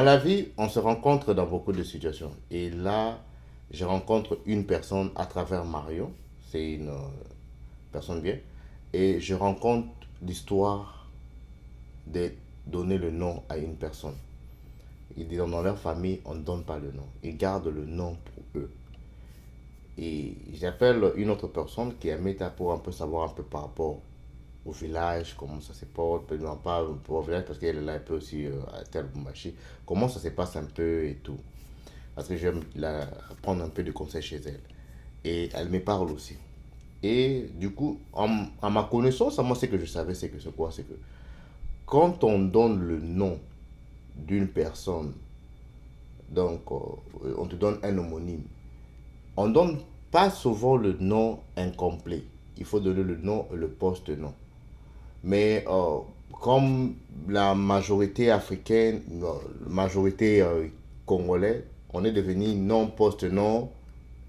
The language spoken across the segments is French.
Dans la vie, on se rencontre dans beaucoup de situations. Et là, je rencontre une personne à travers Mario. C'est une personne bien. Et je rencontre l'histoire de donner le nom à une personne. Ils disent dans leur famille, on ne donne pas le nom. Ils gardent le nom pour eux. Et j'appelle une autre personne qui est Meta pour un peu savoir un peu par rapport au village, comment ça se porte, non pas au village parce qu'elle est là un peu aussi à Tel Boumachi, comment ça se passe un peu et tout. Parce que j'aime prendre un peu de conseils chez elle. Et elle me parle aussi. Et du coup, à ma connaissance, à moi, ce que je savais, c'est que c'est quoi? C'est que quand on donne le nom d'une personne, donc on te donne un homonyme, on donne pas souvent le nom incomplet. Il faut donner le nom et le poste-nom. Mais comme la majorité africaine, la majorité congolais, on est devenu nom, poste-nom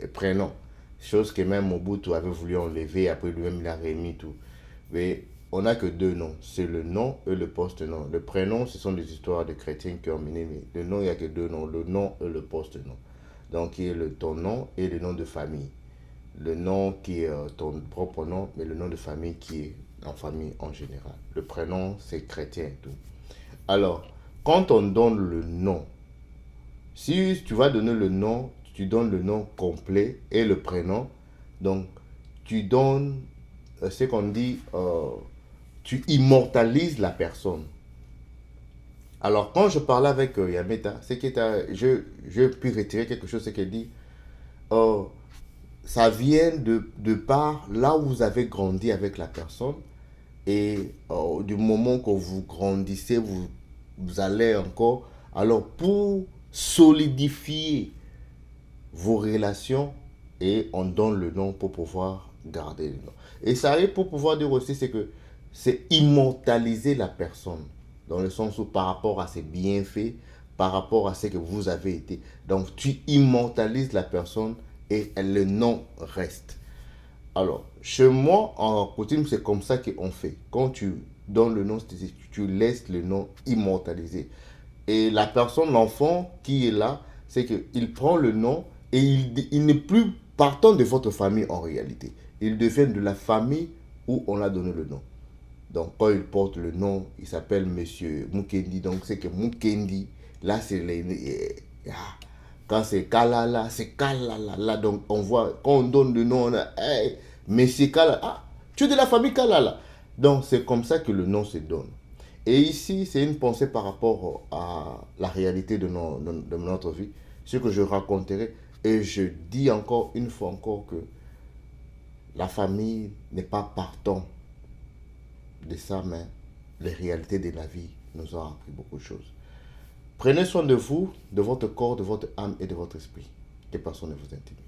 et prénom. Chose que même Mobutu avait voulu enlever, après lui-même il a remis tout. Mais on n'a que deux noms, c'est le nom et le poste-nom. Le prénom, ce sont des histoires de chrétiens qui ont mené, mais le nom, il n'y a que deux noms, le nom et le poste-nom. Donc, il y a ton nom et le nom de famille. Le nom qui est ton propre nom, mais le nom de famille qui est en famille en général. Le prénom, c'est chrétien et tout. Alors, quand on donne le nom, si tu vas donner le nom, tu donnes le nom complet et le prénom. Donc, tu donnes ce qu'on dit, tu immortalises la personne. Alors, quand je parlais avec Yameta, c'est que je puis retirer quelque chose, c'est qu'elle dit, euh, ça vient de par là où vous avez grandi avec la personne et du moment que vous grandissez, vous allez encore. Alors, pour solidifier vos relations, et on donne le nom pour pouvoir garder le nom. Et ça arrive pour pouvoir dire aussi, c'est que c'est immortaliser la personne, dans le sens où par rapport à ses bienfaits, par rapport à ce que vous avez été. Donc tu immortalises la personne et le nom reste. Alors, chez moi, en coutume, c'est comme ça qu'on fait. Quand tu donnes le nom, tu laisses le nom immortalisé. Et la personne, l'enfant qui est là, c'est qu'il prend le nom et il n'est plus partant de votre famille en réalité. Il devient de la famille où on a donné le nom. Donc, quand il porte le nom, il s'appelle Monsieur Mukendi. Donc, c'est que Mukendi, là, c'est quand c'est Kalala, c'est Kalala. Là, donc, on voit, quand on donne le nom, on a, hey, Monsieur Kalala. Ah, tu es de la famille Kalala. Donc, c'est comme ça que le nom se donne. Et ici, c'est une pensée par rapport à la réalité de notre vie, ce que je raconterai. Et je dis encore une fois encore que la famille n'est pas partant de ça, mais les réalités de la vie nous ont appris beaucoup de choses. Prenez soin de vous, de votre corps, de votre âme et de votre esprit. Que personne ne vous intimide.